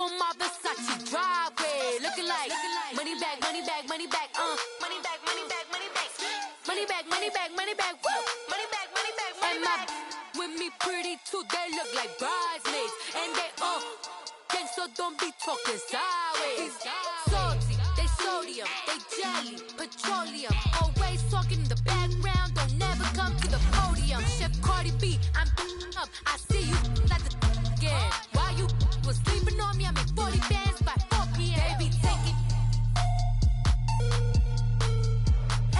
on my Versace driveway. Looking like money back, money back, money back, money back, money back, money back, money back, money back, money back, woo, money back, money back, money back. With me pretty too, they look like bridesmaids, and they gang, so don't be talking sideways. Salty, they sodium, they jelly, petroleum. Always talking in the background, don't never come to the podium. Chef Cardi B, I'm up. I see you like the again. While you was sleeping on me, I make 40 bands by 4 p.m. Baby, take it.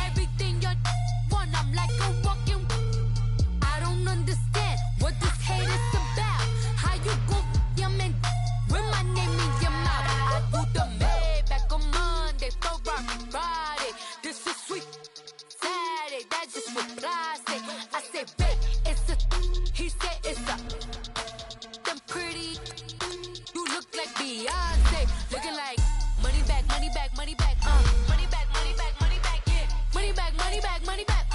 Everything you want, I'm like a walking. I don't understand what this hate is about. How you go your man with my name in your mouth? I do the Maybach on Monday, Friday. This is sweet Saturday, that's just what I say. I say, babe, it's a. He said it's a. Them pretty. You look like Beyonce, looking like money back, money back, money back, money back, money back, money back, yeah, money back, money back, money back,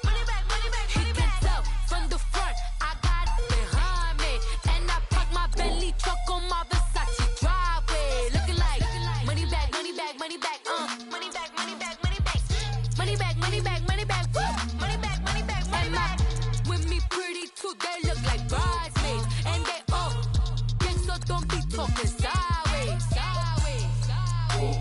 money back, money back. He can tell from the front, I got it behind me, and I park my Bentley truck on my Versace driveway, looking like money back, money back, money back, money back, money back, money back, money back, money back, money back, woo, money back, money back, money back. With me pretty too, they look like bridesmaids, and they gang, so don't be talking sideways, sideways, sideways.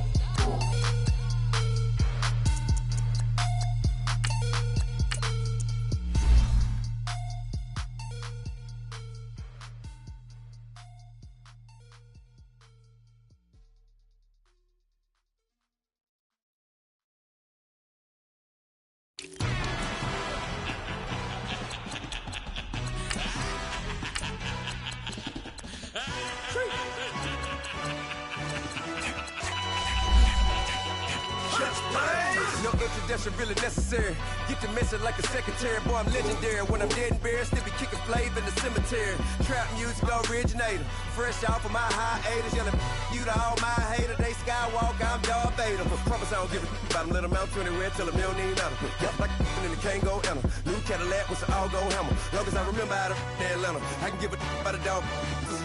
No introduction really necessary. Get the message like a secretary. Boy, I'm legendary. When I'm dead and buried, still be kicking flavor in the cemetery. Trap music originator. Fresh off of my hiatus. Yelling you to all my haters. They skywalk, I'm Darth Vader. Promise I don't give a about them. Let them out anywhere till a million ain't matter. Yep, like and the can't go enter. New Cadillac with an all-go hammer. Long as I remember out of Atlanta. I can give a about a dog.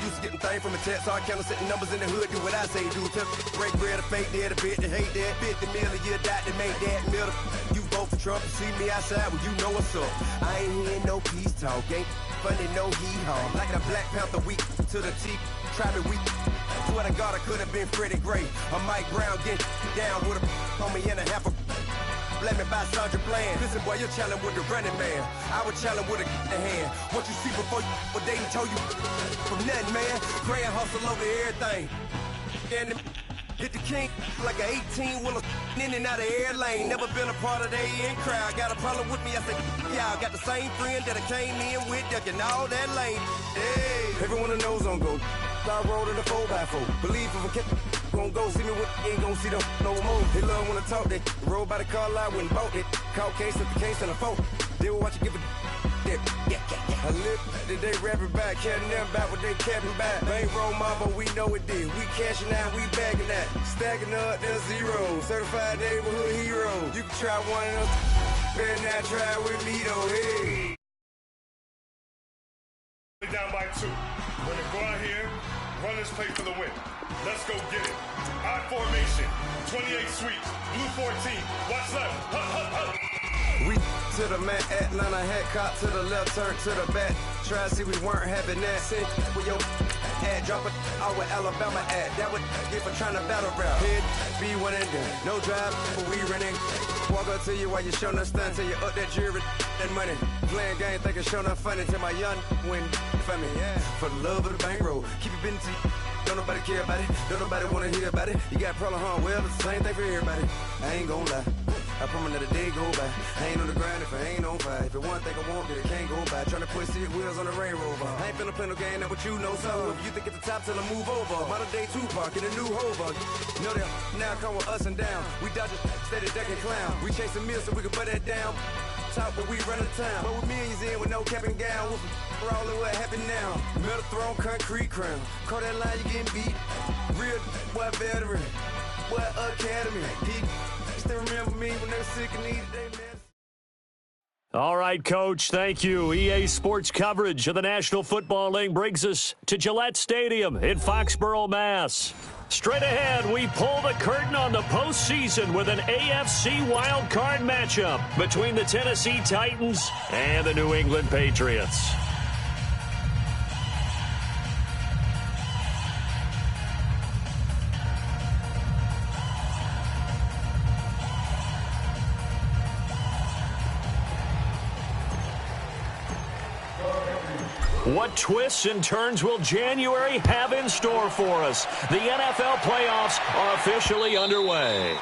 Used to getting things from a text. So I count setting numbers in the hood. Do what I say do. Tell break bread, a fake dead, a bit, they hate that. 50 million, you die to make that middle. You vote for Trump, you see me outside, well, you know what's up. I ain't hearing no peace talk, ain't funny, no hee-haw. Like the Black Panther week to the teeth, try me weak. Swear to God, I could have been Freddie Gray. Or Mike Brown getting down with a on me and a half a. Blame me by Sandra Bland. Listen, boy, you're challenging with the running man. I was challenging with a hand. What you see before you, what they told you from nothing, man. Grand hustle over everything. And hit the king like an 18-wheeler in and out of air lane. Never been a part of the in crowd. Got a problem with me, I say, y'all got the same friend that I came in with, ducking all that lane. Hey, everyone that knows on go. I rolled in the 4x4. Believe if I kept gon' go see me with ain't gon' see them no more. They love when I talk, they roll by the car lot when bought it. Call case at the case and a phone. They will watch you give it that. I live today rapping back, caring them back what they capping back. Bankroll mama, we know it did. We cashing out, we bagging that. Stacking up, there's zero. Certified neighborhood hero. You can try one of them, better not try with me though. Hey. Down by 2. We're gonna go out here, run this play for the win. Let's go get it. Odd formation, 28 sweeps, blue 14. Watch left. We to the man, Atlanta hat caught to the left, turn to the back. Try to see we weren't having that. Send with your ad, drop it out with Alabama ad. That would get for trying to battle rap. Head, be one and done. No drive, but we running. Walk up to you while you showing us stun. Till you up that jewelry, that money. Playing game, thinking show nothing funny. Till my young win for me. Yeah. For the love of the bankroll. Keep it business. Don't nobody care about it. Don't nobody wanna hear about it. You got a problem, huh? Well, it's the same thing for everybody. I ain't gon' lie. I promise that a day go by. I ain't on the grind if I ain't on fire. If it one thing I want, then it can't go by. Tryna put seat wheels on the railroad. I ain't finna play no game, that what you know. So if you think at the top, tell them move over. Modern day Tupac in a new Hova. Know that now come with us and down. We dodge it, steady decking clown. We chasing meals so we can butt that down. Top, but we run the town. But with millions in with no cap and gown. We're all in what happened now. Metal throne, concrete crown. Call that line, you getting beat. Real, what veteran. What academy. He still remember me when they were sick and needed they medicine. All right, Coach, thank you. EA Sports coverage of the National Football League brings us to Gillette Stadium in Foxborough, Mass. Straight ahead, we pull the curtain on the postseason with an AFC Wildcard matchup between the Tennessee Titans and the New England Patriots. What twists and turns will January have in store for us? The NFL playoffs are officially underway.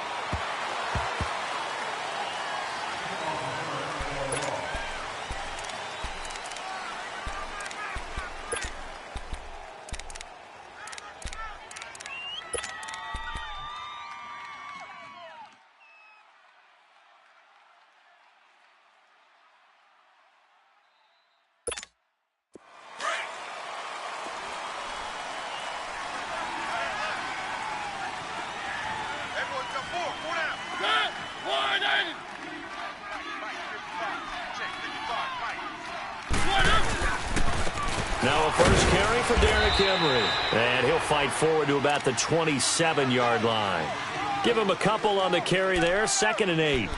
Now a first carry for Derrick Henry. And he'll fight forward to about the 27-yard line. Give him a couple on the carry there. 2nd and 8.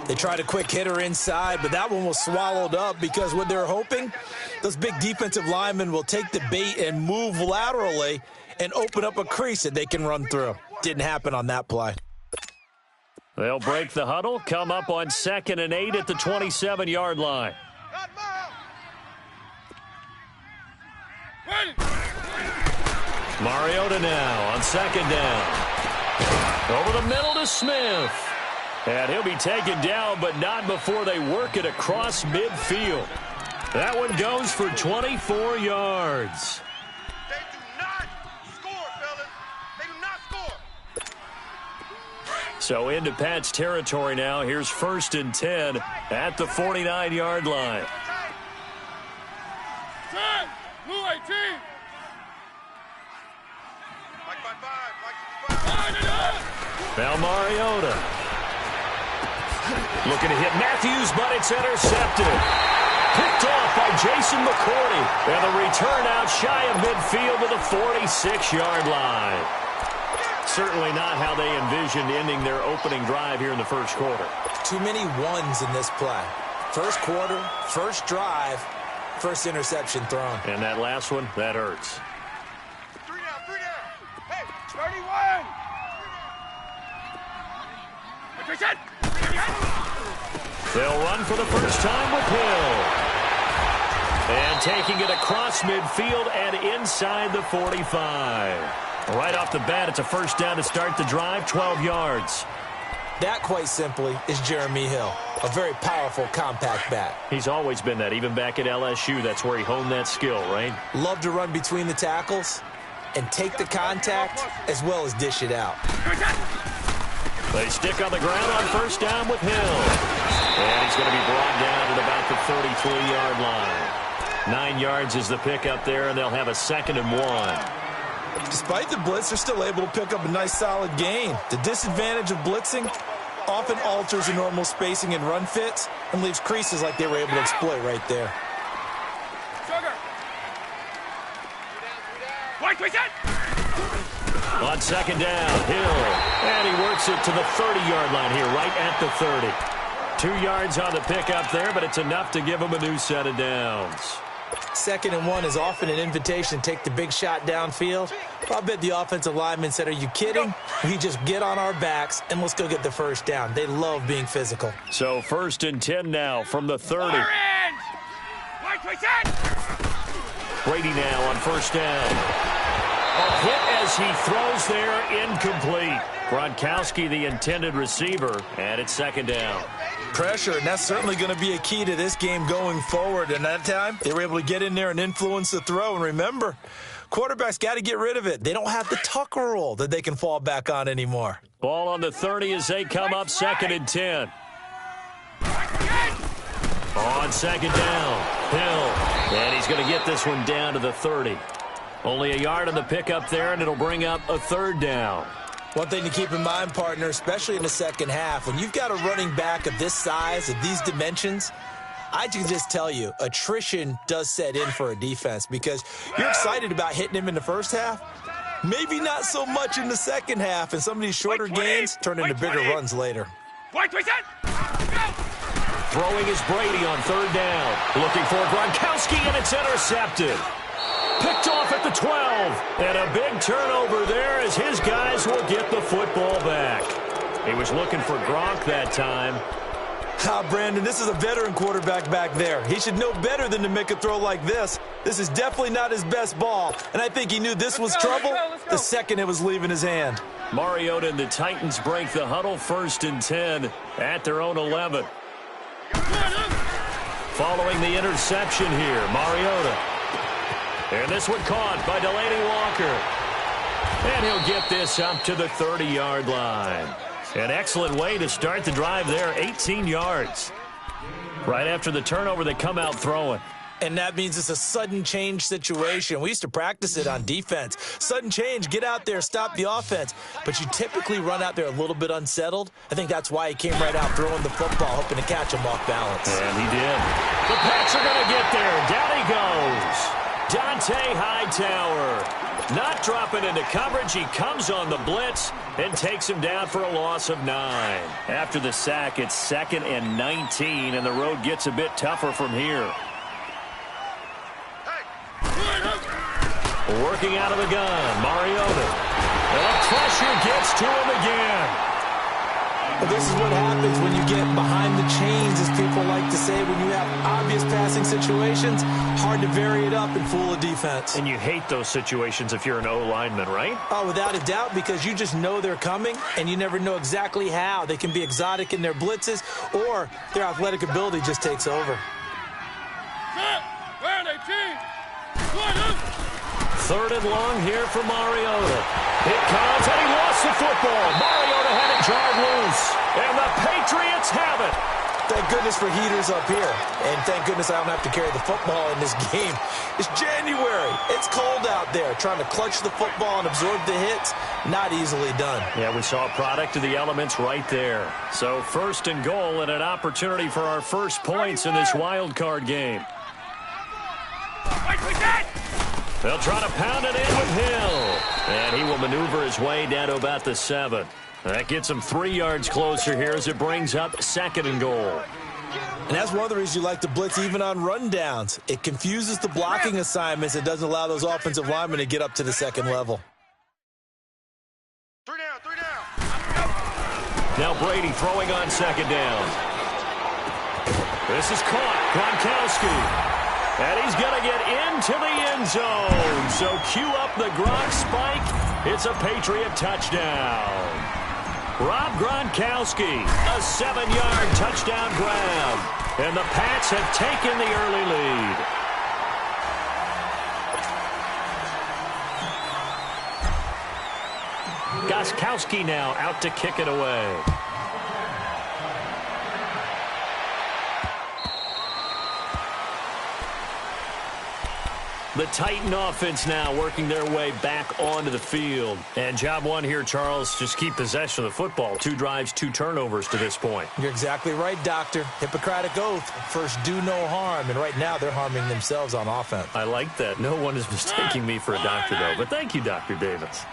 They tried a quick hitter inside, but that one was swallowed up because what they're hoping, those big defensive linemen will take the bait and move laterally and open up a crease that they can run through. Didn't happen on that play. They'll break the huddle, come up on 2nd and 8 at the 27-yard line. Mariota now on 2nd down. Over the middle to Smith. And he'll be taken down, but not before they work it across midfield. That one goes for 24 yards. They do not score, fellas. They do not score. So into Pat's territory now. Here's 1st and 10 at the 49-yard line. Blue 18. Now Mariota. Looking to hit Matthews, but it's intercepted. Picked off by Jason McCourty. And the return out shy of midfield to the 46-yard line. Certainly not how they envisioned ending their opening drive here in the first quarter. Too many ones in this play. First quarter, first drive, first interception thrown. And that last one, that hurts. 3 down. Hey, 31. They'll run for the first time with Hill. And taking it across midfield and inside the 45. Right off the bat, it's a first down to start the drive, 12 yards. That, quite simply, is Jeremy Hill. A very powerful, compact back. He's always been that. Even back at LSU, that's where he honed that skill, right? Love to run between the tackles and take the contact as well as dish it out. They stick on the ground on first down with Hill. And he's going to be brought down at about the 33-yard line. 9 yards is the pickup there, and they'll have a 2nd and 1. Despite the blitz, they're still able to pick up a nice, solid gain. The disadvantage of blitzing often alters the normal spacing and run fits and leaves creases like they were able to exploit right there. On 2nd down, Hill. And he works it to the 30-yard line here, right at the 30. 2 yards on the pickup there, but it's enough to give him a new set of downs. 2nd and 1 is often an invitation to take the big shot downfield. I bet the offensive lineman said, are you kidding? We just get on our backs and let's go get the first down. They love being physical. So 1st and 10 now from the 30. Brady now on first down. A hit as he throws there, incomplete. Gronkowski, the intended receiver, and it's 2nd down. Pressure, and that's certainly going to be a key to this game going forward. And that time, they were able to get in there and influence the throw. And remember, quarterbacks got to get rid of it. They don't have the tuck rule that they can fall back on anymore. Ball on the 30 as they come up 2nd and 10. On 2nd down, Hill. And he's going to get this one down to the 30. Only a yard on the pickup there, and it'll bring up a 3rd down. One thing to keep in mind, partner, especially in the second half, when you've got a running back of this size, of these dimensions, I can just tell you, attrition does set in for a defense because you're excited about hitting him in the first half. Maybe not so much in the second half, and some of these shorter gains turn into bigger runs later. Throwing is Brady on third down. Looking for Gronkowski, and it's intercepted. Picked off at the 12. And a big turnover there as his guys will get the football back. He was looking for Gronk that time. Brandon, this is a veteran quarterback back there. He should know better than to make a throw like this. This is definitely not his best ball, and I think he knew this was trouble the second it was leaving his hand. Mariota and the Titans break the huddle, 1st and 10 at their own 11. Following the interception here, Mariota. And this one caught by Delaney Walker. And he'll get this up to the 30-yard line. An excellent way to start the drive there, 18 yards. Right after the turnover, they come out throwing. And that means it's a sudden change situation. We used to practice it on defense. Sudden change, get out there, stop the offense. But you typically run out there a little bit unsettled. I think that's why he came right out throwing the football, hoping to catch him off balance. And he did. The Pats are going to get there. Down he goes. Dante Hightower. Not dropping into coverage. He comes on the blitz and takes him down for a loss of 9. After the sack, it's 2nd and 19, and the road gets a bit tougher from here. Working out of the gun, Mariota. And the pressure gets to him again. Well, this is what happens when you get behind the chains, as people like to say. When you have obvious passing situations, hard to vary it up and fool a defense. And you hate those situations if you're an O-lineman, right? Oh, without a doubt, because you just know they're coming, and you never know exactly how. They can be exotic in their blitzes, or their athletic ability just takes over. Third and long here for Mariota. It comes, and he lost the football. Mariota had it jarred loose, and the Patriots have it. Thank goodness for heaters up here, and thank goodness I don't have to carry the football in this game. It's January. It's cold out there. Trying to clutch the football and absorb the hits, not easily done. Yeah, we saw a product of the elements right there. So 1st and goal and an opportunity for our first points in this wild card game. They'll try to pound it in with Hill. And he will maneuver his way down to about the 7. That gets him 3 yards closer here as it brings up 2nd and goal. And that's one of the reasons you like to blitz even on rundowns. It confuses the blocking assignments. It doesn't allow those offensive linemen to get up to the 2nd level. 3 down. Now Brady throwing on 2nd down. This is caught. Gronkowski. And he's going to get into the end zone. So cue up the Gronk spike. It's a Patriot touchdown. Rob Gronkowski, a 7-yard touchdown grab. And the Pats have taken the early lead. Gronkowski now out to kick it away. The Titan offense now working their way back onto the field. And job one here, Charles, just keep possession of the football. 2 drives, 2 turnovers to this point. You're exactly right, Doctor. Hippocratic oath. First, do no harm. And right now, they're harming themselves on offense. I like that. No one is mistaking me for a doctor, though. But thank you, Dr. Davis.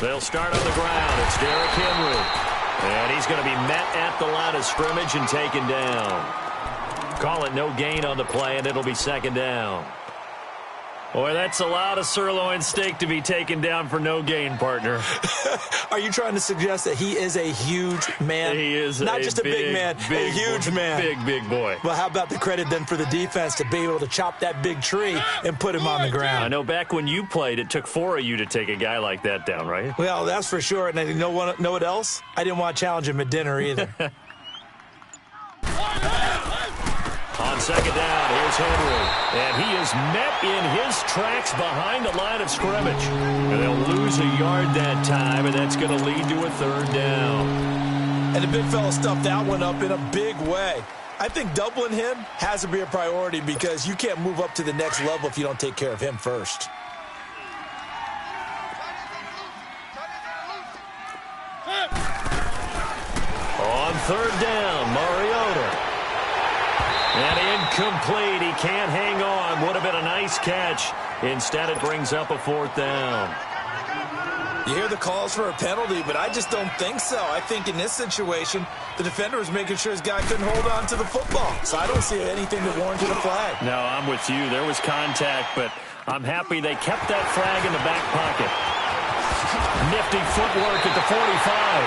They'll start on the ground. It's Derrick Henry. And he's going to be met at the line of scrimmage and taken down. Call it no gain on the play, and it'll be 2nd down. Boy, that's a lot of sirloin steak to be taken down for no gain, partner. Are you trying to suggest that he is a huge man? He is not just a big man, a huge man. Big boy. Well, how about the credit then for the defense to be able to chop that big tree and put him on the ground? I know back when you played, it took 4 of you to take a guy like that down, right? Well, that's for sure. And you know what else? I didn't want to challenge him at dinner either. On 2nd down, here's Henry. And he is met in his tracks behind the line of scrimmage. And they'll lose a yard that time, and that's going to lead to a 3rd down. And the big fella stuffed that one up in a big way. I think doubling him has to be a priority because you can't move up to the next level if you don't take care of him first. On third down, Mariota. And incomplete. He can't hang on. Would have been a nice catch. Instead, it brings up a fourth down. You hear the calls for a penalty, but I just don't think so. I think in this situation, the defender was making sure his guy couldn't hold on to the football. So I don't see anything that warranted a flag. No, I'm with you. There was contact, but I'm happy they kept that flag in the back pocket. Nifty footwork at the 45.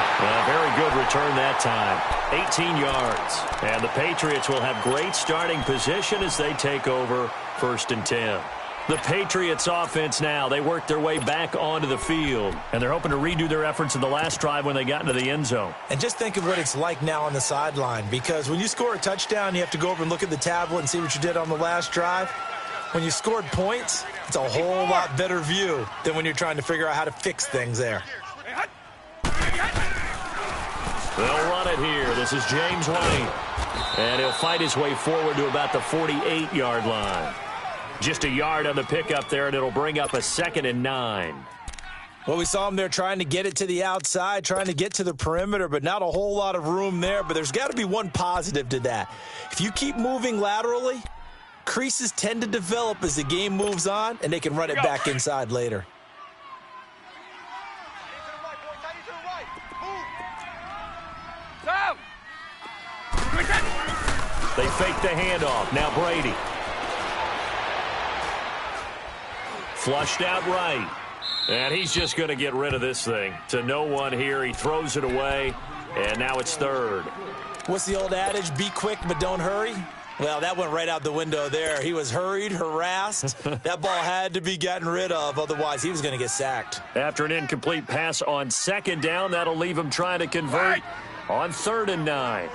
Very good return that time. 18 yards. And the Patriots will have great starting position as they take over 1st and 10. The Patriots offense now, they work their way back onto the field. And they're hoping to redo their efforts in the last drive when they got into the end zone. And just think of what it's like now on the sideline. Because when you score a touchdown, you have to go over and look at the tablet and see what you did on the last drive. When you scored points, it's a whole lot better view than when you're trying to figure out how to fix things there. They'll run it here. This is James White. And he'll fight his way forward to about the 48-yard line. Just a yard on the pickup there, and it'll bring up a 2nd and 9. Well, we saw him there trying to get it to the outside, trying to get to the perimeter, but not a whole lot of room there. But there's got to be one positive to that. If you keep moving laterally, creases tend to develop as the game moves on, and they can run it back inside later. They fake the handoff. Now Brady. Flushed out right. And he's just going to get rid of this thing. To no one here. He throws it away. And now it's 3rd. What's the old adage? Be quick, but don't hurry. Well, that went right out the window there. He was hurried, harassed. That ball had to be gotten rid of. Otherwise, he was going to get sacked. After an incomplete pass on 2nd down, that'll leave him trying to convert on 3rd and 9.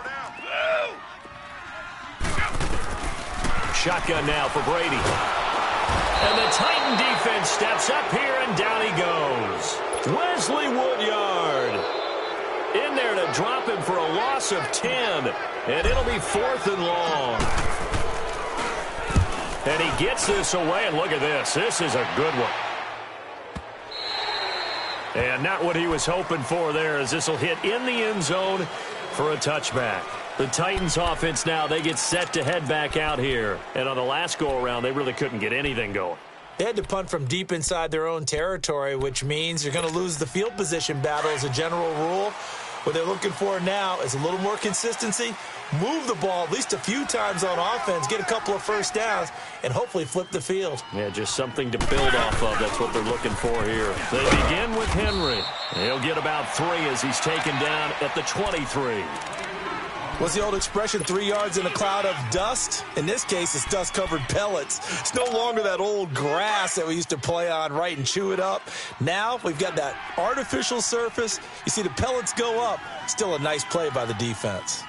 Shotgun now for Brady. And the Titan defense steps up here, and down he goes. Wesley Woodyard in there to drop him for a loss of 10. And it'll be 4th and long. And he gets this away, and look at this. This is a good one. And not what he was hoping for there, as this will hit in the end zone for a touchback. The Titans offense now, they get set to head back out here. And on the last go-around, they really couldn't get anything going. They had to punt from deep inside their own territory, which means you're going to lose the field position battle as a general rule. What they're looking for now is a little more consistency, move the ball at least a few times on offense, get a couple of first downs, and hopefully flip the field. Yeah, just something to build off of. That's what they're looking for here. They begin with Henry. He'll get about 3 as he's taken down at the 23. What's the old expression, 3 yards in a cloud of dust? In this case, it's dust-covered pellets. It's no longer that old grass that we used to play on, right, and chew it up. Now we've got that artificial surface. You see the pellets go up. Still a nice play by the defense.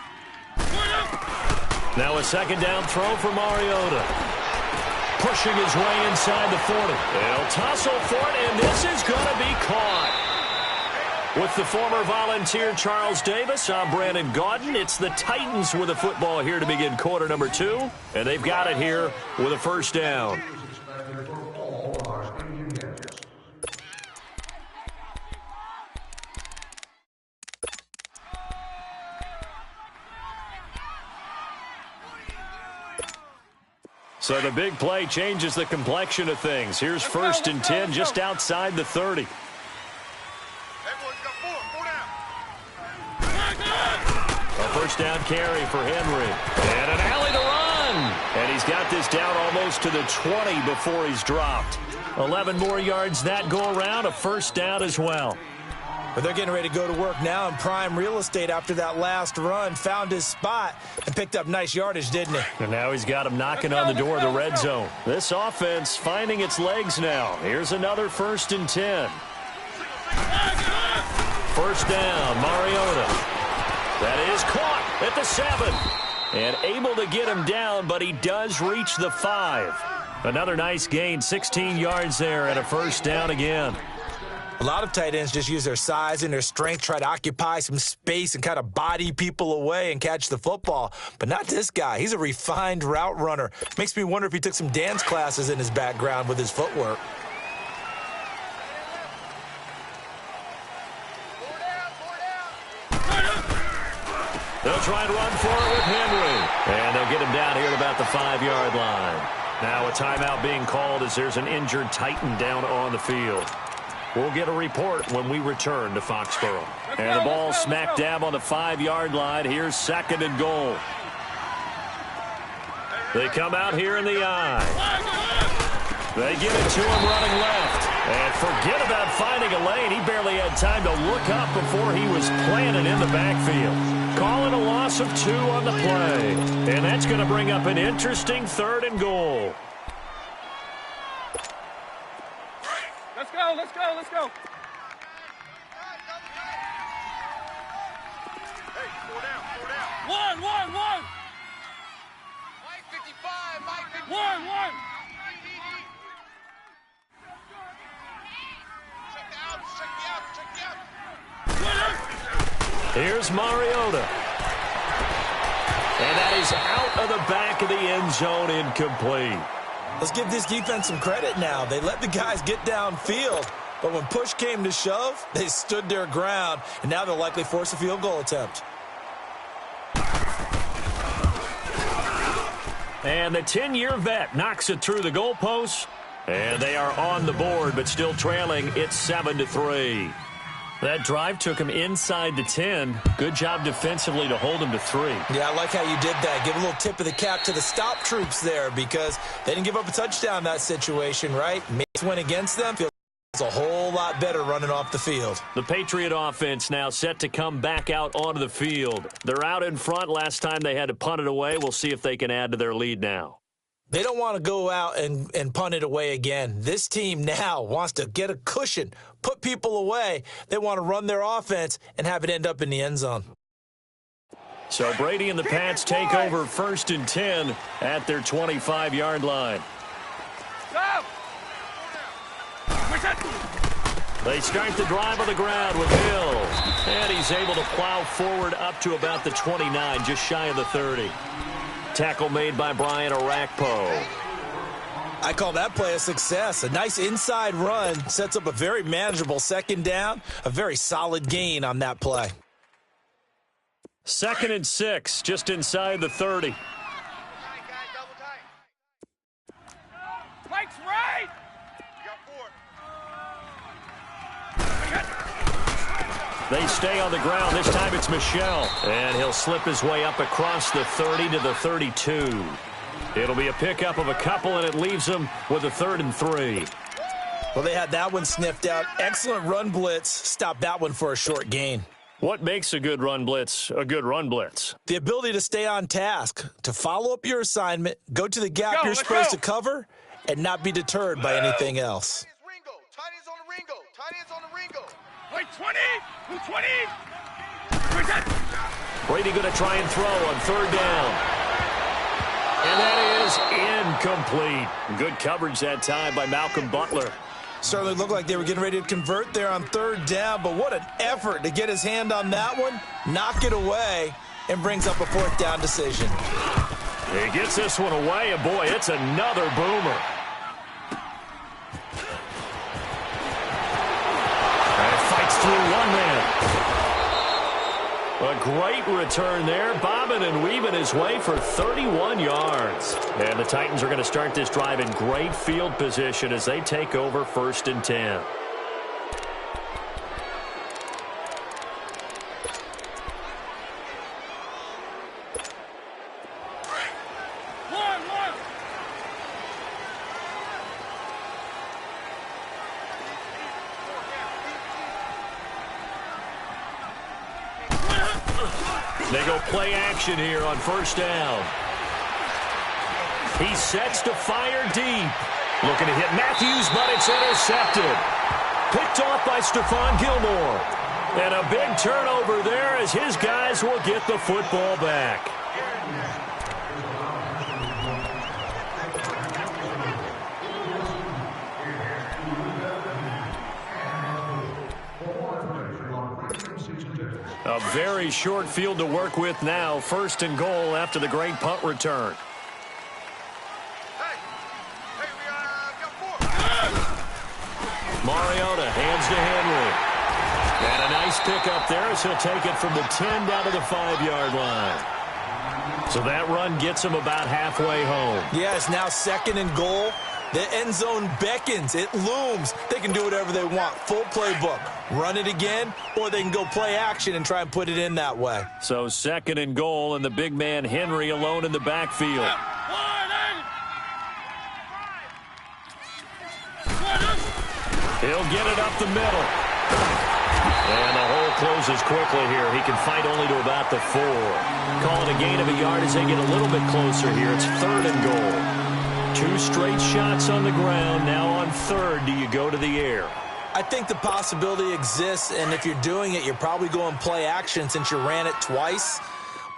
Now a 2nd down throw for Mariota. Pushing his way inside the 40. They'll tussle for it, and this is going to be caught. With the former Volunteer Charles Davis, I'm Brandon Gaudin. It's the Titans with the football here to begin quarter number 2. And they've got it here with a 1st down. So the big play changes the complexion of things. Here's 1st and 10 just outside the 30. A 1st down carry for Henry. And an alley to run. And he's got this down almost to the 20 before he's dropped. 11 more yards that go around. A 1st down as well. But they're getting ready to go to work now in prime real estate after that last run. Found his spot and picked up nice yardage, didn't he? And now he's got him knocking on the door of the red zone. This offense finding its legs now. Here's another 1st and 10. 1st down, Mariota. That is caught at the 7. And able to get him down, but he does reach the 5. Another nice gain, 16 yards there, and a 1st down again. A lot of tight ends just use their size and their strength, try to occupy some space and kind of body people away and catch the football. But not this guy. He's a refined route runner. Makes me wonder if he took some dance classes in his background with his footwork. They'll try and run for it with Henry. And they'll get him down here at about the 5-yard line. Now a timeout being called as there's an injured Titan down on the field. We'll get a report when we return to Foxborough. And the ball smack dab on the 5-yard line. Here's 2nd and goal. They come out here in the eye. They give it to him running left. And forget about finding a lane. He barely had time to look up before he was planted in the backfield. Calling a loss of 2 on the play. And that's going to bring up an interesting 3rd and goal. Let's go, let's go, let's go. Hey, 4 down, 4 down. One. Mike 55, Mike 55. One. Check the out. Here's Mariota. And that is out of the back of the end zone, incomplete. Let's give this defense some credit now. They let the guys get downfield, but when push came to shove, they stood their ground, and now they'll likely force a field goal attempt. And the 10-year vet knocks it through the goalpost, and they are on the board, but still trailing. It's 7-3. That drive took him inside the 10. Good job defensively to hold him to 3. Yeah, I like how you did that. Give a little tip of the cap to the stop troops there because they didn't give up a touchdown in that situation, right? Mates went against them. Feels a whole lot better running off the field. The Patriot offense now set to come back out onto the field. They're out in front. Last time they had to punt it away. We'll see if they can add to their lead now. They don't want to go out and punt it away again. This team now wants to get a cushion, put people away. They want to run their offense and have it end up in the end zone. So Brady and the Pats take over 1st and 10 at their 25-yard line. Stop. They start the drive on the ground with Hill. And he's able to plow forward up to about the 29, just shy of the 30. Tackle made by Brian Arakpo. I call that play a success. A nice inside run sets up a very manageable 2nd down. A very solid gain on that play. 2nd and 6, just inside the 30. Mike's right. They stay on the ground. This time it's Michel. And he'll slip his way up across the 30 to the 32. It'll be a pickup of a couple, and it leaves them with a 3rd and 3. Well, they had that one sniffed out. Excellent run blitz. Stopped that one for a short gain. What makes a good run blitz a good run blitz? The ability to stay on task, to follow up your assignment, go to the gap you're supposed to cover, and not be deterred by anything else. Tight on the Ringo. Tight ends on the Ringo. Wait, 20. 20. Brady going to try and throw on 3rd down. And that is incomplete. Good coverage that time by Malcolm Butler. Certainly looked like they were getting ready to convert there on 3rd down, but what an effort to get his hand on that one, knock it away, and brings up a 4th down decision. He gets this one away, and boy, it's another boomer. And fights through one man. A great return there, bobbing and weaving his way for 31 yards. And the Titans are going to start this drive in great field position as they take over 1st and 10. They go play action here on 1st down. He sets to fire deep. Looking to hit Matthews, but it's intercepted. Picked off by Stephon Gilmore. And a big turnover there as his guys will get the football back. A very short field to work with now. 1st and goal after the great punt return. Mariota hands to Henry. And a nice pickup there as he'll take it from the 10 down to the 5-yard line. So that run gets him about halfway home. Yeah, it's now 2nd and goal. The end zone beckons. It looms. They can do whatever they want. Full playbook. Run it again, or they can go play action and try and put it in that way. So 2nd and goal, and the big man Henry alone in the backfield. He'll get it up the middle. And the hole closes quickly here. He can fight only to about the 4. Call it a gain of a yard as they get a little bit closer here. It's 3rd and goal. 2 straight shots on the ground. Now on 3rd, do you go to the air? I think the possibility exists, and if you're doing it, you're probably going play action since you ran it twice.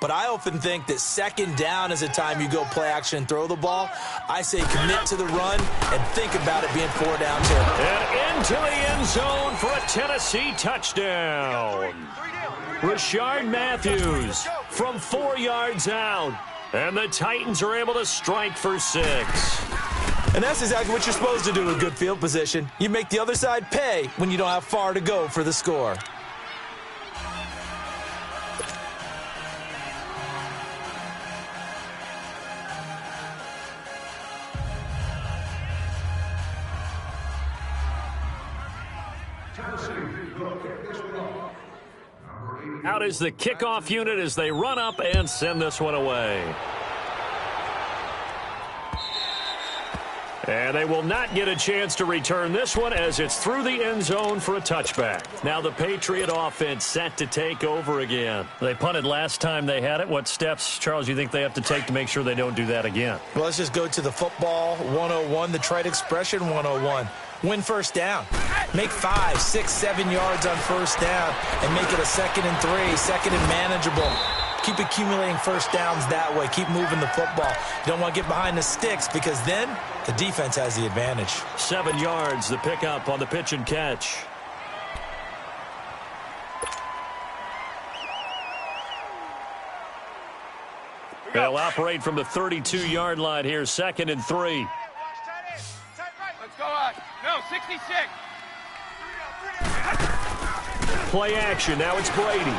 But I often think that 2nd down is the time you go play action and throw the ball. I say commit to the run and think about it being 4 down too. And into the end zone for a Tennessee touchdown. Rashard Matthews from 4 yards out. And the Titans are able to strike for 6. And that's exactly what you're supposed to do with good field position. You make the other side pay when you don't have far to go for the score. Out is the kickoff unit as they run up and send this one away. And they will not get a chance to return this one as it's through the end zone for a touchback. Now the Patriot offense set to take over again. They punted last time they had it. What steps, Charles, do you think they have to take to make sure they don't do that again? Well, let's just go to the football 101, the trite expression 101. Win 1st down. Make 5, 6, 7 yards on 1st down and make it a 2nd and 3, 2nd and manageable. Keep accumulating 1st downs that way. Keep moving the football. You don't want to get behind the sticks because then the defense has the advantage. 7 yards, the pickup on the pitch and catch. They'll operate from the 32-yard line here, 2nd and 3. Let's go out. No, 66. Play action. Now it's Brady.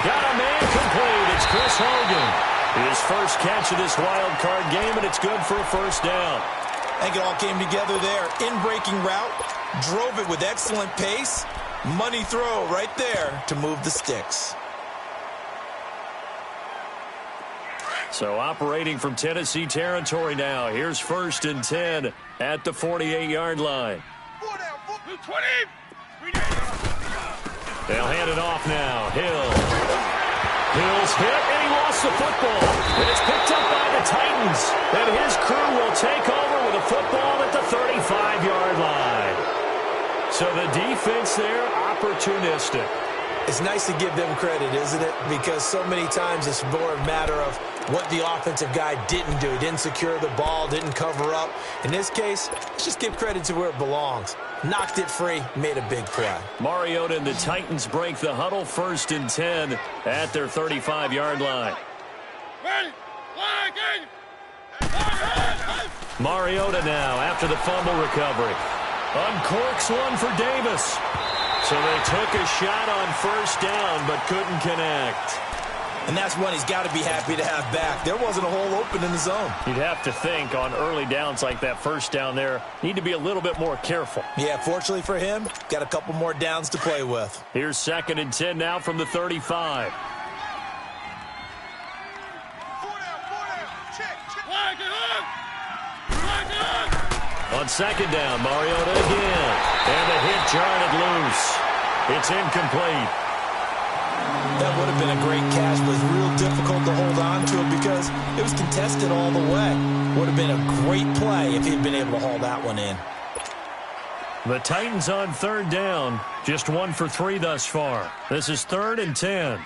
Got a man complete. It's Chris Hogan. His first catch of this wild card game, and it's good for a 1st down. I think it all came together there. In-breaking route, drove it with excellent pace. Money throw right there to move the sticks. So operating from Tennessee territory now. Here's 1st and 10 at the 48-yard line. 20. They'll hand it off now. Hill's hit, and he lost the football. And it's picked up by the Titans. And his crew will take over with a football at the 35-yard line. So the defense there, opportunistic. It's nice to give them credit, isn't it? Because so many times it's more a matter of what the offensive guy didn't do. He didn't secure the ball, didn't cover up. In this case, let's just give credit to where it belongs. Knocked it free, made a big play. Mariota and the Titans break the huddle, 1st and 10 at their 35-yard line. Mariota now after the fumble recovery. Uncorks one for Davis. So they took a shot on 1st down but couldn't connect. And that's one he's got to be happy to have back. There wasn't a hole open in the zone. You'd have to think on early downs like that 1st down there, need to be a little bit more careful. Yeah, fortunately for him, got a couple more downs to play with. Here's 2nd and 10 now from the 35. On 2nd down, Mariota again. And the hit jarred it loose. It's incomplete. That would have been a great catch, but it's real difficult to hold on to it because it was contested all the way. Would have been a great play if he'd been able to haul that one in. The Titans on 3rd down, just 1 for 3 thus far. This is 3rd and 10.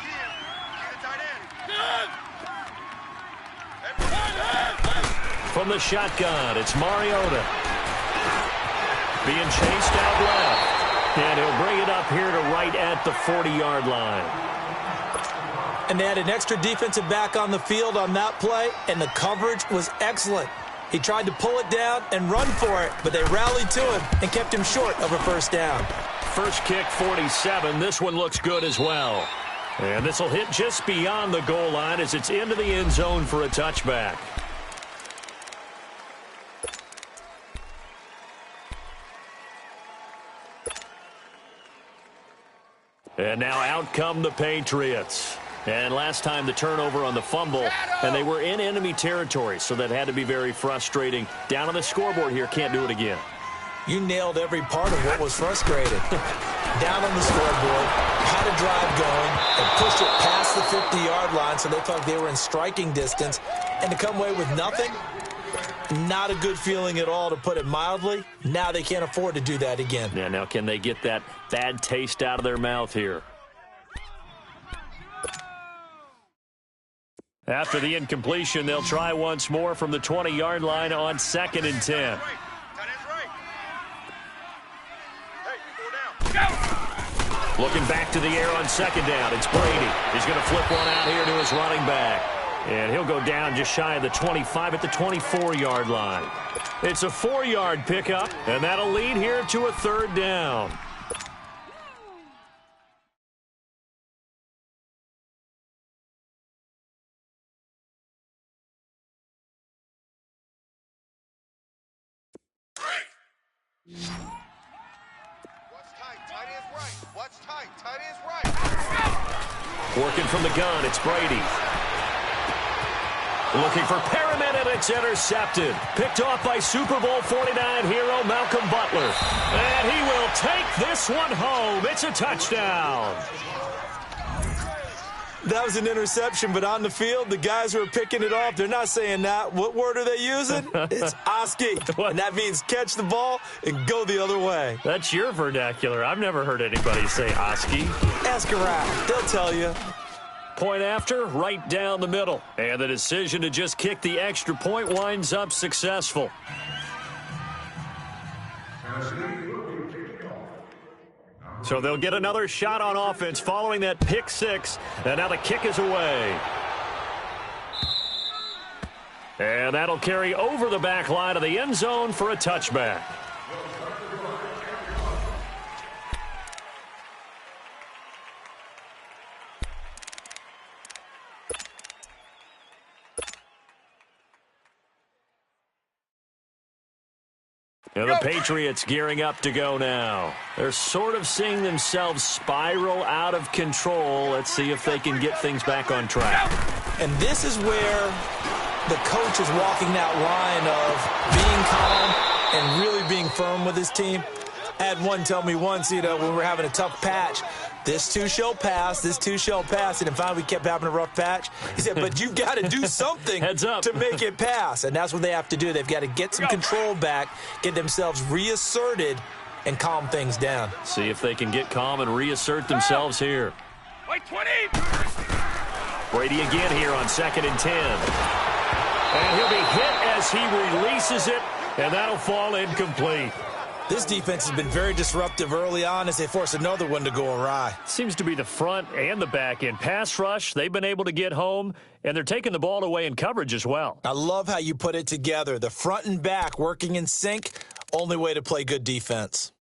From the shotgun, it's Mariota. Being chased out left. And he'll bring it up here to right at the 40-yard line. And they had an extra defensive back on the field on that play, and the coverage was excellent. He tried to pull it down and run for it, but they rallied to him and kept him short of a first down. First kick, 47. This one looks good as well. And this will hit just beyond the goal line as it's into the end zone for a touchback. And now out come the Patriots. And last time the turnover on the fumble, and they were in enemy territory, so that had to be very frustrating. Down on the scoreboard here, can't do it again. You nailed every part of what was frustrating. Down on the scoreboard, had a drive going, and pushed it past the 50-yard line so they thought they were in striking distance, and to come away with nothing, not a good feeling at all, to put it mildly. Now they can't afford to do that again. Yeah, now can they get that bad taste out of their mouth here? After the incompletion, they'll try once more from the 20-yard line on 2nd and 10. Looking back to the air on 2nd down. It's Brady. He's going to flip one out here to his running back. And he'll go down just shy of the 25 at the 24-yard line. It's a 4-yard pickup, and that'll lead here to a 3rd down. Working from the gun, it's Brady. Looking for Perriman, and it's intercepted. Picked off by Super Bowl 49 hero Malcolm Butler. And he will take this one home. It's a touchdown. That was an interception, but on the field, the guys who are picking it off, they're not saying that. What word are they using? It's Oski. And that means catch the ball and go the other way. That's your vernacular. I've never heard anybody say Oski. Ask around. They'll tell you. Point after, right down the middle. And the decision to just kick the extra point winds up successful. So they'll get another shot on offense following that pick six. And now the kick is away. And that'll carry over the back line of the end zone for a touchback. And the Patriots gearing up to go now. They're sort of seeing themselves spiral out of control. Let's see if they can get things back on track. And this is where the coach is walking that line of being calm and really being firm with his team. I had one tell me once, when we were having a tough patch, this too shall pass, this too shall pass. And finally we kept having a rough patch. He said, but you've got to do something Heads up. to make it pass. And that's what they have to do. They've got to get some control back, get themselves reasserted, and calm things down. See if they can get calm and reassert themselves here. Wait, 20! Brady again here on 2nd and 10. And he'll be hit as he releases it, and that'll fall incomplete. This defense has been very disruptive early on as they force another one to go awry. Seems to be the front and the back end. Pass rush, they've been able to get home, and they're taking the ball away in coverage as well. I love how you put it together. The front and back working in sync, only way to play good defense.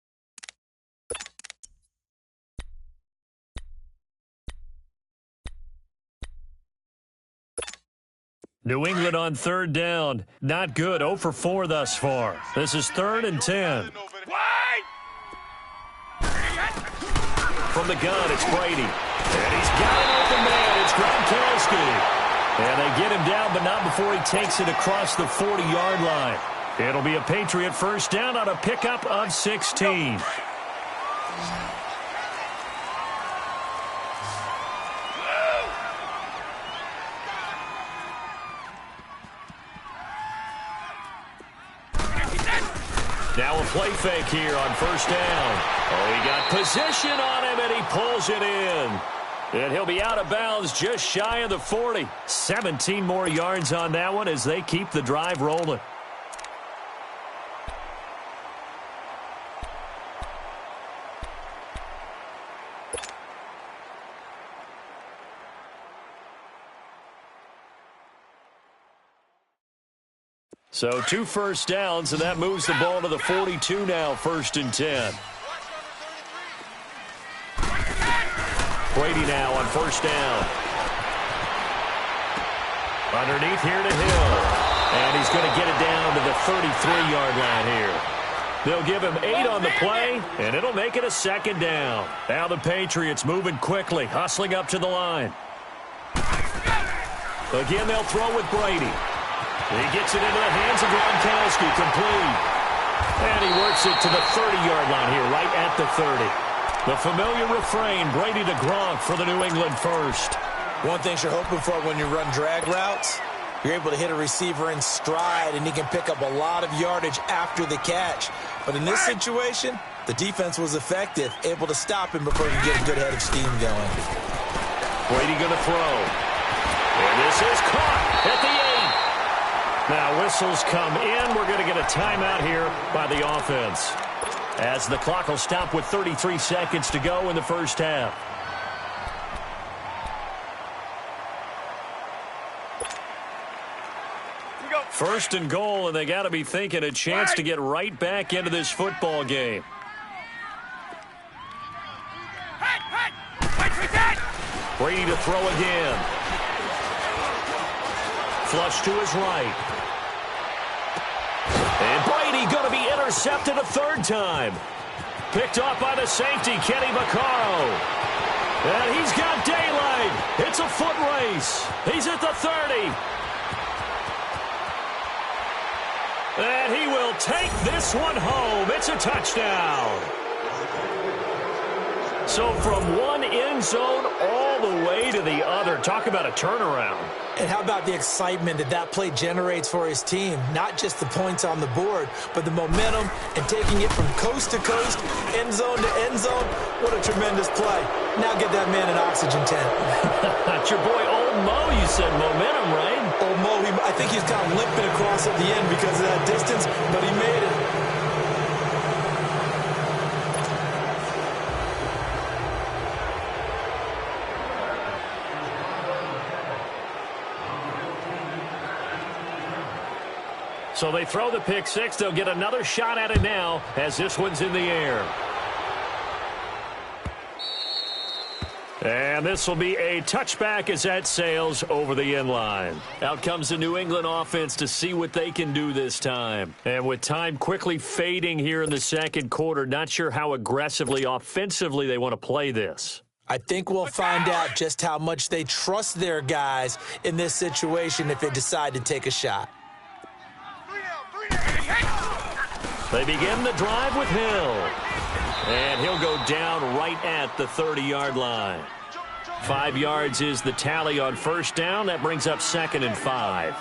New England on 3rd down. Not good. 0 for 4 thus far. This is 3rd and 10. From the gun, it's Brady. And he's got an open man. It's Gronkowski. And they get him down, but not before he takes it across the 40-yard line. It'll be a Patriot first down on a pickup of 16. Now a play fake here on 1st down. Oh, he got position on him, and he pulls it in. And he'll be out of bounds just shy of the 40. 17 more yards on that one as they keep the drive rolling. So 2 first downs, and that moves the ball to the 42 now, 1st and 10. Brady now on 1st down. Underneath here to Hill. And he's going to get it down to the 33-yard line here. They'll give him 8 on the play, and it'll make it a 2nd down. Now the Patriots moving quickly, hustling up to the line. Again, they'll throw with Brady. He gets it into the hands of Gronkowski, complete. And he works it to the 30-yard line here, right at the 30. The familiar refrain, Brady to Gronk for the New England first. One thing you're hoping for when you run drag routes, you're able to hit a receiver in stride, and he can pick up a lot of yardage after the catch. But in this situation, the defense was effective, able to stop him before he could get a good head of steam going. Brady going to throw. And this is caught at the 8. Now whistles come in. We're going to get a timeout here by the offense, as the clock will stop with 33 seconds to go in the first half. First and goal, and they got to be thinking a chance to get right back into this football game. Brady to throw again. Flush to his right. And Brady going to be intercepted a 3rd time. Picked off by the safety, Kenny Vaccaro. And he's got daylight. It's a foot race. He's at the 30. And he will take this one home. It's a touchdown. So from one end zone all the way to the other. Talk about a turnaround. And how about the excitement that play generates for his team? Not just the points on the board, but the momentum and taking it from coast to coast, end zone to end zone. What a tremendous play. Now get that man an oxygen tent. That's your boy Old Mo. You said momentum, right? Old Mo, I think he's kind of limping across at the end because of that distance, but he made it. So they throw the pick 6. They'll get another shot at it now as this one's in the air. And this will be a touchback as that sails over the end line. Out comes the New England offense to see what they can do this time. And with time quickly fading here in the 2nd quarter, not sure how aggressively, offensively they want to play this. I think we'll find out just how much they trust their guys in this situation if they decide to take a shot. They begin the drive with Hill. And he'll go down right at the 30-yard line. 5 yards is the tally on 1st down. That brings up 2nd and 5.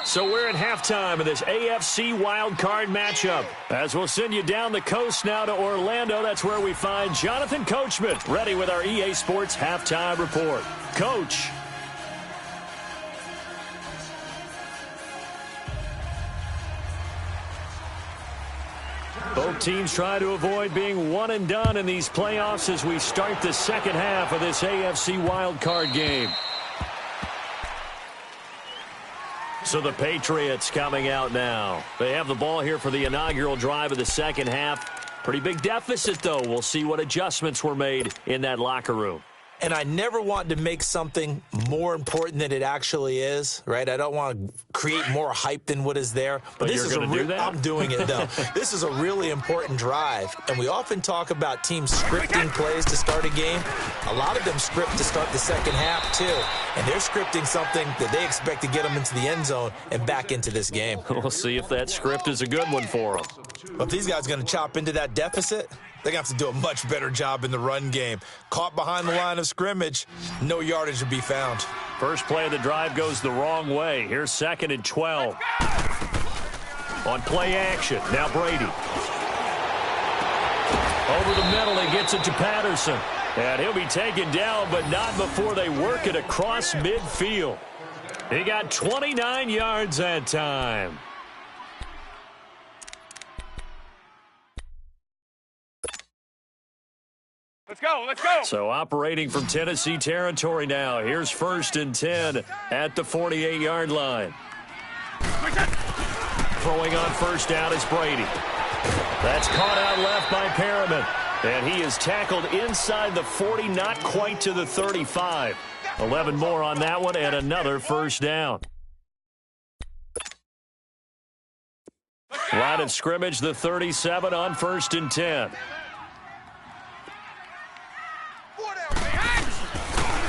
So we're at halftime of this AFC Wildcard matchup. As we'll send you down the coast now to Orlando, that's where we find Jonathan Coachman, ready with our EA Sports Halftime Report. Coach. Both teams try to avoid being one and done in these playoffs as we start the 2nd half of this AFC wildcard game. So the Patriots coming out now. They have the ball here for the inaugural drive of the 2nd half. Pretty big deficit, though. We'll see what adjustments were made in that locker room. And I never want to make something more important than it actually is, right? I don't want to create more hype than what is there. But this you're going to do that? I'm doing it, though. This is a really important drive. And we often talk about teams scripting plays to start a game. A lot of them script to start the 2nd half, too. And they're scripting something that they expect to get them into the end zone and back into this game. We'll see if that script is a good one for them. But if these guys are going to chop into that deficit, they're going to have to do a much better job in the run game. Caught behind the line of scrimmage, no yardage to be found. First play of the drive goes the wrong way. Here's 2nd and 12. On play action, now Brady. Over the middle, he gets it to Patterson. And he'll be taken down, but not before they work it across midfield. He got 29 yards that time. Let's go, let's go. So operating from Tennessee territory now. Here's 1st and 10 at the 48-yard line. Throwing on first down is Brady. That's caught out left by Perriman. And he is tackled inside the 40, not quite to the 35. 11 more on that one and another first down. Line of scrimmage, the 37 on 1st and 10.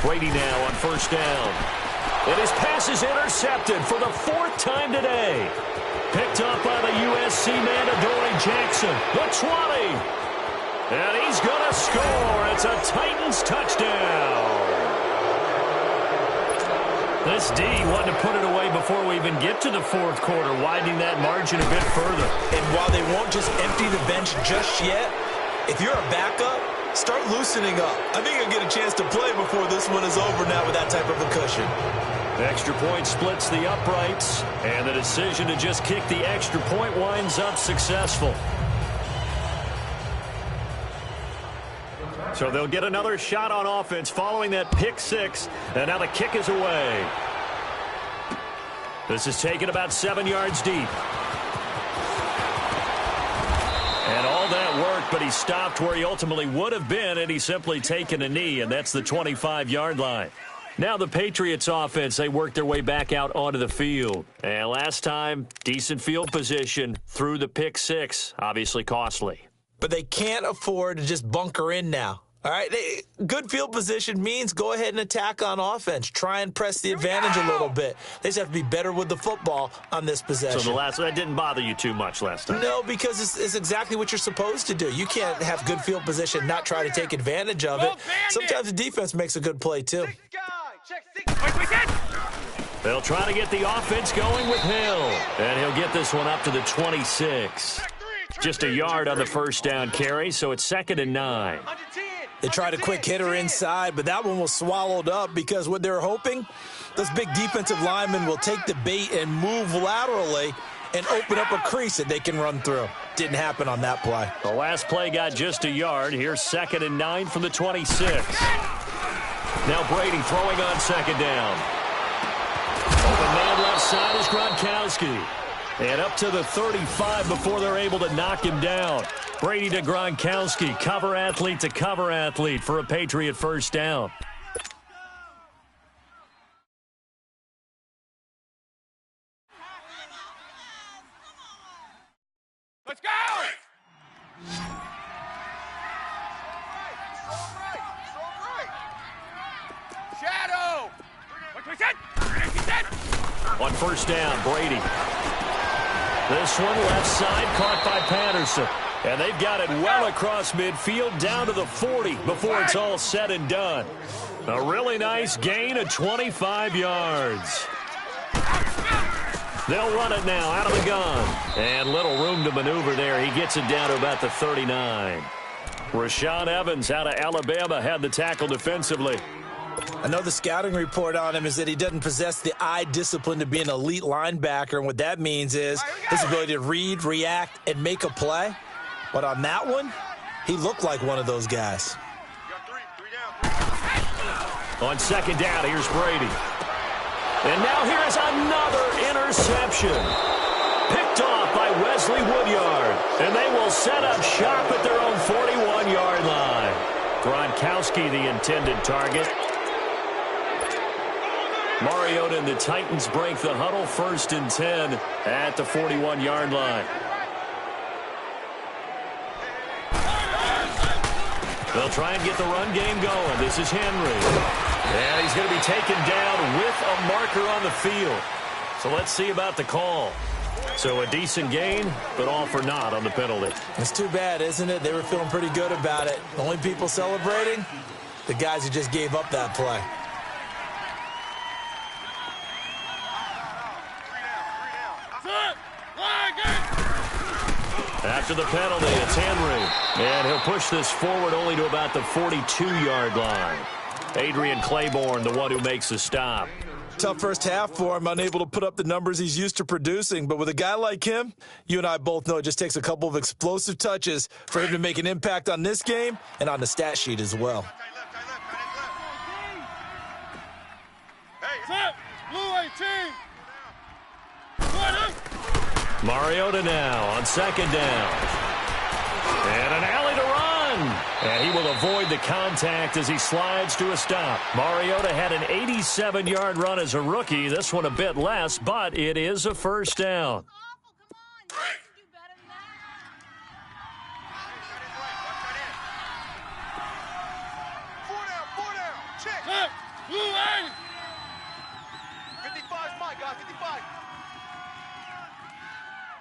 Brady now on first down. And his pass is intercepted for the 4th time today. Picked up by the USC man, Adoree Jackson. The 20. And he's going to score. It's a Titans touchdown. This D wanted to put it away before we even get to the 4th quarter, widening that margin a bit further. And while they won't just empty the bench just yet, if you're a backup, start loosening up. I think you'll get a chance to play before this one is over now with that type of a cushion. Extra point splits the uprights, and the decision to just kick the extra point winds up successful. So they'll get another shot on offense following that pick 6, and now the kick is away. This is taken about 7 yards deep. And all that work, but he stopped where he ultimately would have been, and he's simply taken a knee, and that's the 25-yard line. Now the Patriots offense, they work their way back out onto the field. And last time, decent field position through the pick 6, obviously costly. But they can't afford to just bunker in now. All right, good field position means go ahead and attack on offense. Try and press the advantage a little bit. They just have to be better with the football on this possession. So that didn't bother you too much last time? No, because it's exactly what you're supposed to do. You can't have good field position, not try to take advantage of it. Sometimes the defense makes a good play, too. They'll try to get the offense going with Hill. And he'll get this one up to the 26. Just a yard on the first down carry, so it's 2nd and 9. They tried a quick hitter inside, but that one was swallowed up because what they're hoping, those big defensive linemen will take the bait and move laterally and open up a crease that they can run through. Didn't happen on that play. The last play got just a yard. Here's 2nd and 9 from the 26. Now Brady throwing on 2nd down. Open man left side is Gronkowski. And up to the 35 before they're able to knock him down. Brady to Gronkowski, cover athlete to cover athlete for a Patriot first down. Let's go! Shadow! On first down, Brady. This one left side caught by Patterson. And they've got it well across midfield down to the 40 before it's all said and done. A really nice gain of 25 yards. They'll run it now out of the gun. And little room to maneuver there. He gets it down to about the 39. Rashaan Evans out of Alabama had the tackle defensively. I know the scouting report on him is that he doesn't possess the eye discipline to be an elite linebacker, and what that means is his ability to read, react, and make a play. But on that one, he looked like one of those guys. On 2nd down, here's Brady. And now here is another interception. Picked off by Wesley Woodyard. And they will set up shop at their own 41-yard line. Gronkowski, the intended target. Mariota and the Titans break the huddle, 1st and 10 at the 41-yard line. They'll try and get the run game going. This is Henry. And he's going to be taken down with a marker on the field. So let's see about the call. So a decent gain, but all for naught on the penalty. It's too bad, isn't it? They were feeling pretty good about it. The only people celebrating, the guys who just gave up that play. After the penalty, it's Henry. And he'll push this forward only to about the 42-yard line. Adrian Claiborne, the one who makes the stop. Tough first half for him, unable to put up the numbers he's used to producing. But with a guy like him, you and I both know it just takes a couple of explosive touches for him to make an impact on this game and on the stat sheet as well. Hey, blue 18. Mariota now on second down. And an alley to run. And he will avoid the contact as he slides to a stop. Mariota had an 87-yard run as a rookie. This one a bit less, but it is a first down.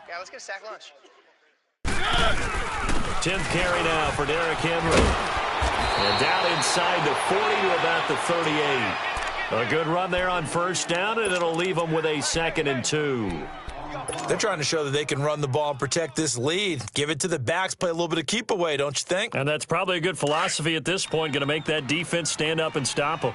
Yeah, let's get a sack lunch. 10th carry now for Derrick Henry. And down inside the 40 to about the 38. A good run there on first down, and it'll leave them with a 2nd and 2. They're trying to show that they can run the ball and protect this lead. Give it to the backs, play a little bit of keep away, don't you think? And that's probably a good philosophy at this point, going to make that defense stand up and stop them.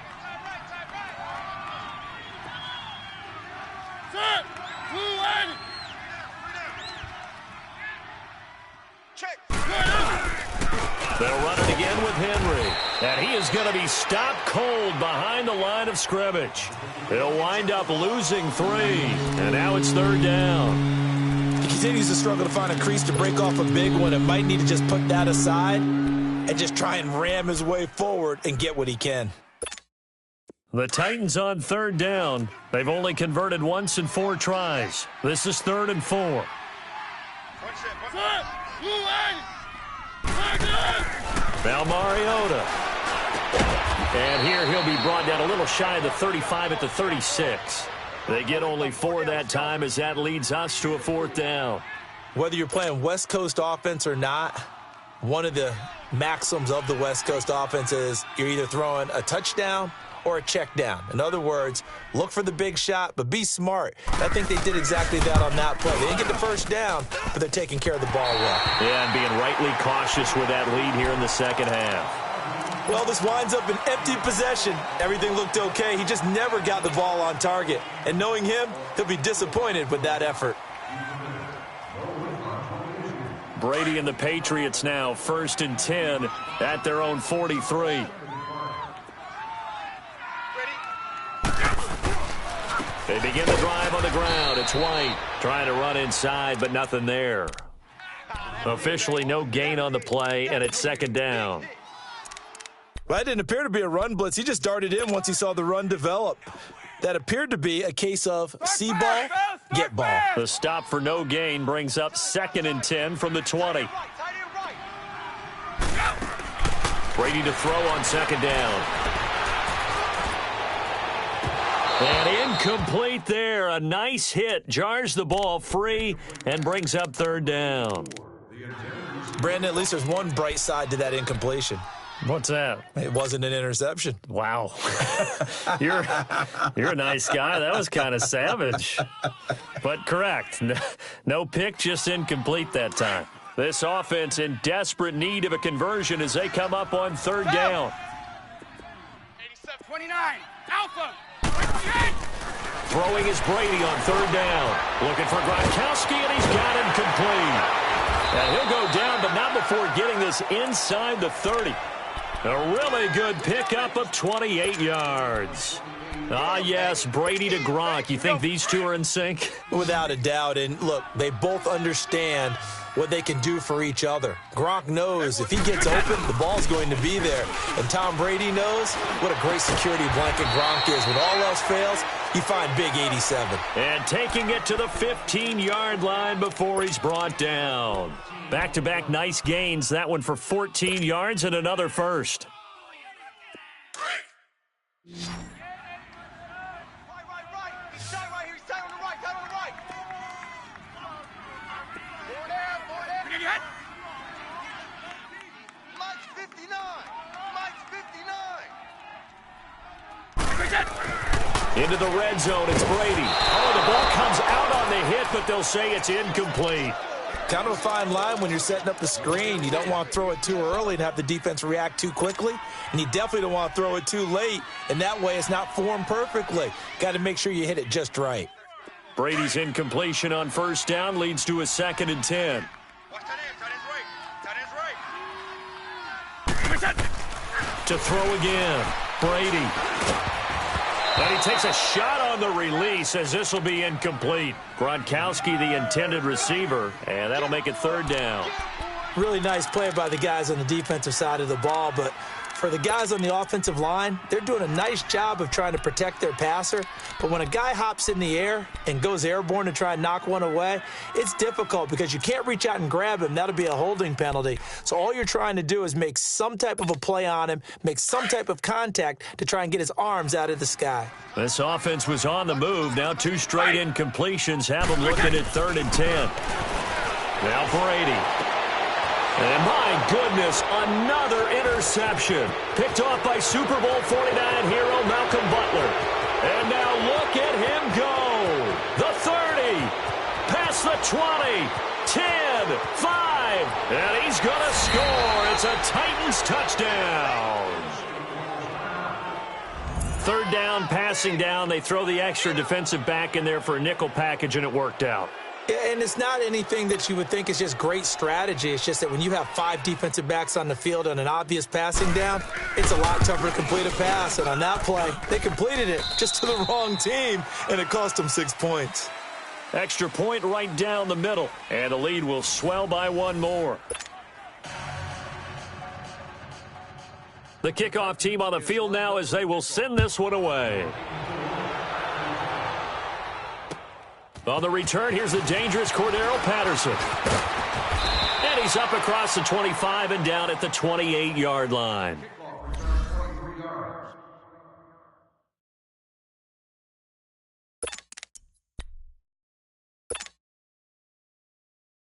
They'll run it again with Henry. And he is going to be stopped cold behind the line of scrimmage. He'll wind up losing 3. And now it's 3rd down. He continues to struggle to find a crease to break off a big one. It might need to just put that aside and just try and ram his way forward and get what he can. The Titans on 3rd down. They've only converted once in 4 tries. This is 3rd and 4. Now Mariota. And here he'll be brought down a little shy of the 35 at the 36. They get only 4 that time as that leads us to a 4th down. Whether you're playing West Coast offense or not, one of the maxims of the West Coast offense is you're either throwing a touchdown or a check down. In other words, look for the big shot, but be smart. I think they did exactly that on that play. They didn't get the first down, but they're taking care of the ball well. Yeah, and being rightly cautious with that lead here in the second half. Well, this winds up an empty possession. Everything looked okay. He just never got the ball on target. And knowing him, he'll be disappointed with that effort. Brady and the Patriots now 1st and 10 at their own 43. They begin the drive on the ground. It's White trying to run inside, but nothing there. Officially no gain on the play, and it's 2nd down. Well, that didn't appear to be a run blitz. He just darted in once he saw the run develop. That appeared to be a case of see ball, get ball. The stop for no gain brings up 2nd and 10 from the 20. Brady to throw on 2nd down. And incomplete there. A nice hit. Jars the ball free and brings up 3rd down. Brandon, at least there's one bright side to that incompletion. What's that? It wasn't an interception. Wow. You're a nice guy. That was kind of savage. But correct. No pick, just incomplete that time. This offense in desperate need of a conversion as they come up on 3rd down. 29. Alpha. Throwing is Brady on 3rd down. Looking for Gronkowski, and he's got him complete. And he'll go down, but not before getting this inside the 30. A really good pickup of 28 yards. Ah, yes, Brady to Gronk. You think these two are in sync? Without a doubt. And, look, they both understand what they can do for each other. Gronk knows if he gets open, the ball's going to be there. And Tom Brady knows what a great security blanket Gronk is. When all else fails, you find big 87. And taking it to the 15-yard line before he's brought down. Back-to-back nice gains. That one for 14 yards and another first. Into the red zone, it's Brady. Oh, the ball comes out on the hit, but they'll say it's incomplete. Kind of a fine line when you're setting up the screen. You don't want to throw it too early and have the defense react too quickly. And you definitely don't want to throw it too late. And that way it's not formed perfectly. Got to make sure you hit it just right. Brady's incompletion on 1st down leads to a 2nd and 10. To throw again. Brady. And he takes a shot on the release as this will be incomplete. Gronkowski, the intended receiver, and that'll make it 3rd down. Really nice play by the guys on the defensive side of the ball, but for the guys on the offensive line, they're doing a nice job of trying to protect their passer. But when a guy hops in the air and goes airborne to try and knock one away, it's difficult because you can't reach out and grab him. That'll be a holding penalty. So all you're trying to do is make some type of a play on him, make some type of contact to try and get his arms out of the sky. This offense was on the move. Now 2 straight incompletions have them looking at 3rd and 10. Now Brady. And my goodness, another interception. Picked off by Super Bowl 49 hero Malcolm Butler. And now look at him go. The 30, past the 20, 10, 5, and he's going to score. It's a Titans touchdown. 3rd down, passing down. They throw the extra defensive back in there for a nickel package, and it worked out. Yeah, and it's not anything that you would think is just great strategy. It's just that when you have 5 defensive backs on the field on an obvious passing down, it's a lot tougher to complete a pass. And on that play, they completed it just to the wrong team, and it cost them 6 points. Extra point right down the middle, and the lead will swell by 1 more. The kickoff team on the field now as they will send this one away. On the return, here's the dangerous Cordero Patterson. And he's up across the 25 and down at the 28-yard line.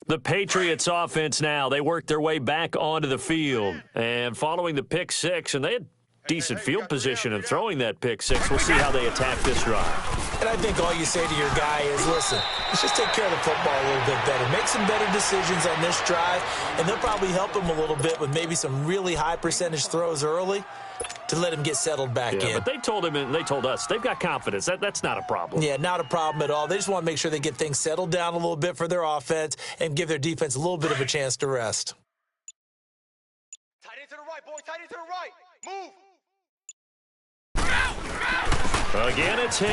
The Patriots offense now, they work their way back onto the field. And following the pick 6, and they had decent field position in throwing that pick 6. We'll see how they attack this drive. And I think all you say to your guy is, listen, let's just take care of the football a little bit better. Make some better decisions on this drive, and they'll probably help him a little bit with maybe some really high percentage throws early to let him get settled back in. But they told him and they told us they've got confidence. That's not a problem. Yeah, not a problem at all. They just want to make sure they get things settled down a little bit for their offense and give their defense a little bit of a chance to rest. Tight end to the right, boy. Tight end to the right. Move. Again, it's Hill.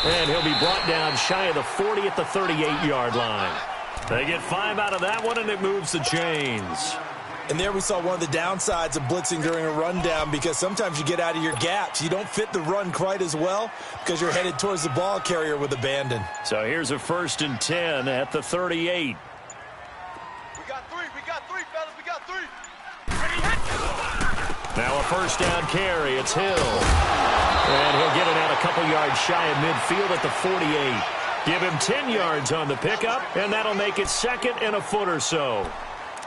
And he'll be brought down shy of the 40 at the 38-yard line. They get 5 out of that one, and it moves the chains. And there we saw one of the downsides of blitzing during a rundown, because sometimes you get out of your gaps. You don't fit the run quite as well because you're headed towards the ball carrier with abandon. So here's a 1st and 10 at the 38. We got 3, fellas. We got 3. Now a 1st down carry. It's Hill. And he'll get it out a couple yards shy of midfield at the 48. Give him 10 yards on the pickup, and that'll make it 2nd and a foot or so.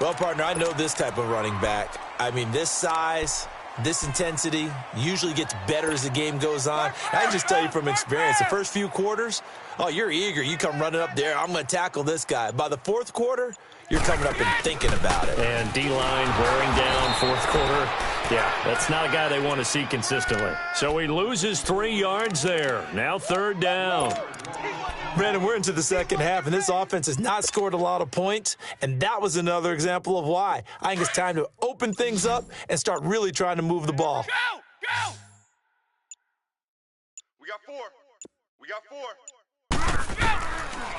Well, partner, I know this type of running back. I mean, this size, this intensity usually gets better as the game goes on. I can just tell you from experience, the first few quarters, oh, you're eager. You come running up there, I'm going to tackle this guy. By the 4th quarter, you're coming up and thinking about it. And D-line wearing down 4th quarter. Yeah, that's not a guy they want to see consistently. So he loses 3 yards there. Now 3rd down. Brandon, we're into the second half, and this offense has not scored a lot of points, and that was another example of why. I think it's time to open things up and start really trying to move the ball. Go! We got 4.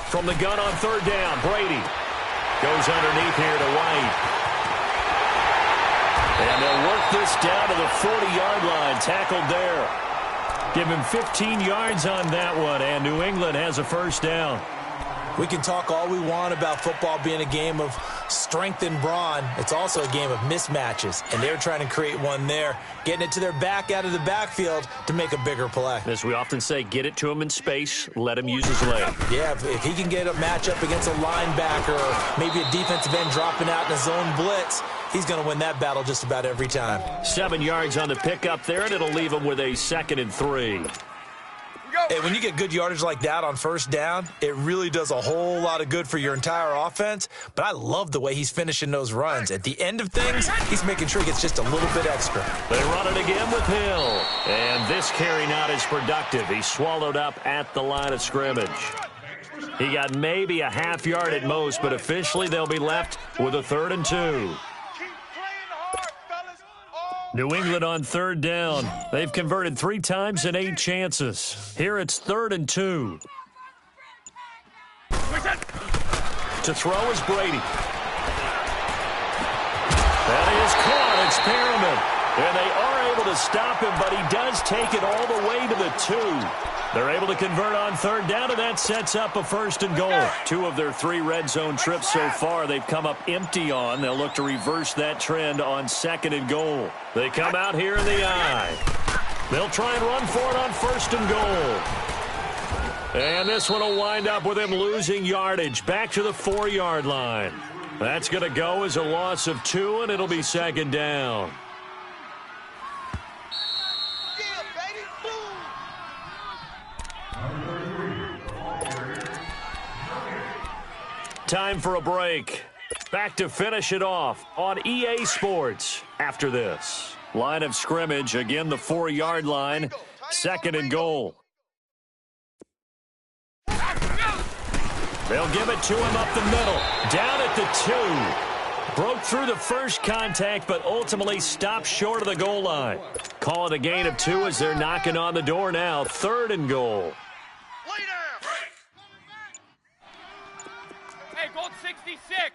From the gun on 3rd down, Brady goes underneath here to White. And they'll work this down to the 40-yard line, tackled there. Give him 15 yards on that one, and New England has a 1st down. We can talk all we want about football being a game of strength and brawn. It's also a game of mismatches, and they're trying to create one there, getting it to their back out of the backfield to make a bigger play. As we often say, get it to him in space, let him use his leg. Yeah, if he can get a matchup against a linebacker or maybe a defensive end dropping out in a zone blitz, he's going to win that battle just about every time. 7 yards on the pickup there, and it'll leave him with a 2nd and 3. Hey, when you get good yardage like that on 1st down, it really does a whole lot of good for your entire offense. But I love the way he's finishing those runs. At the end of things, he's making sure he gets just a little bit extra. They run it again with Hill. And this carry not as productive. He's swallowed up at the line of scrimmage. He got maybe a half yard at most, but officially they'll be left with a 3rd and 2. New England on third down. They've converted 3 times in 8 chances. Here it's 3rd and 2. To throw is Brady. That is caught. It's Perriman. And they are able to stop him, but he does take it all the way to the 2. They're able to convert on third down, and that sets up a 1st and goal. 2 of their 3 red zone trips so far they've come up empty on. They'll look to reverse that trend on 2nd and goal. They come out here in the eye. They'll try and run for it on 1st and goal. And this one will wind up with him losing yardage back to the 4-yard line. That's going to go as a loss of 2, and it'll be 2nd down. Time for a break. Back to finish it off on EA Sports after this. Line of scrimmage, again the 4-yard line, 2nd and goal. They'll give it to him up the middle, down at the 2. Broke through the first contact, but ultimately stopped short of the goal line. Call it a gain of 2 as they're knocking on the door now, 3rd and goal. Hey, gold 66.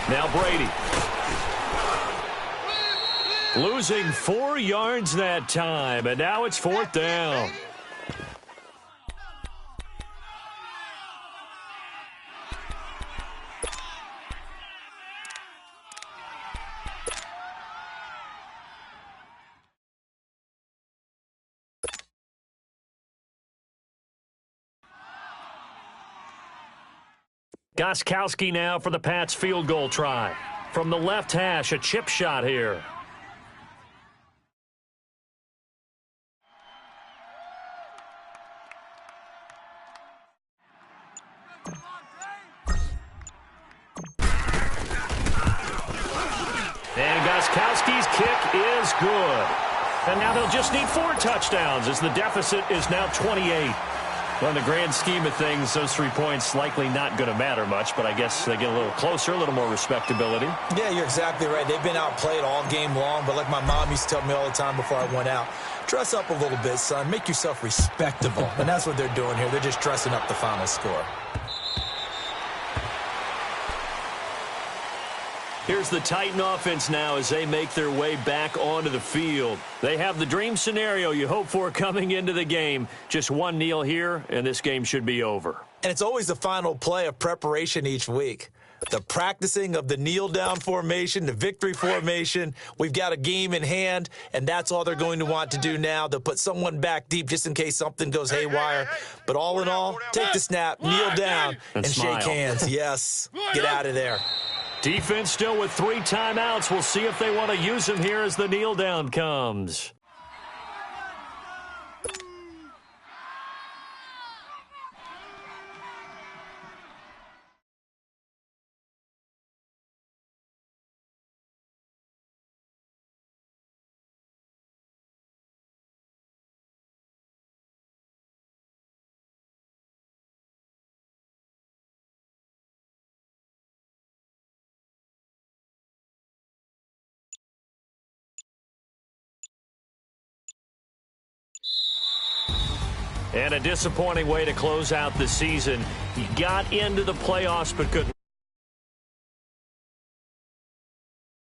Now Brady. Losing 4 yards that time, and now it's 4th down. Gostkowski now for the Pats field goal try. From the left hash, a chip shot here. And Gostkowski's kick is good. And now they'll just need 4 touchdowns as the deficit is now 28. Well, in the grand scheme of things, those 3 points likely not going to matter much, but I guess they get a little closer, a little more respectability. Yeah, you're exactly right. They've been outplayed all game long, but like my mom used to tell me all the time before I went out, dress up a little bit, son. Make yourself respectable. And that's what they're doing here. They're just dressing up the final score. Here's the Titan offense now as they make their way back onto the field. They have the dream scenario you hope for coming into the game. Just one kneel here, and this game should be over. And it's always the final play of preparation each week. The practicing of the kneel-down formation, the victory formation. We've got a game in hand, and that's all they're going to want to do now. They'll put someone back deep just in case something goes haywire. But all in all, take the snap, kneel down, and shake hands. Yes, get out of there. Defense still with 3 timeouts. We'll see if they want to use them here as the kneel down comes. And a disappointing way to close out the season. You got into the playoffs but couldn't.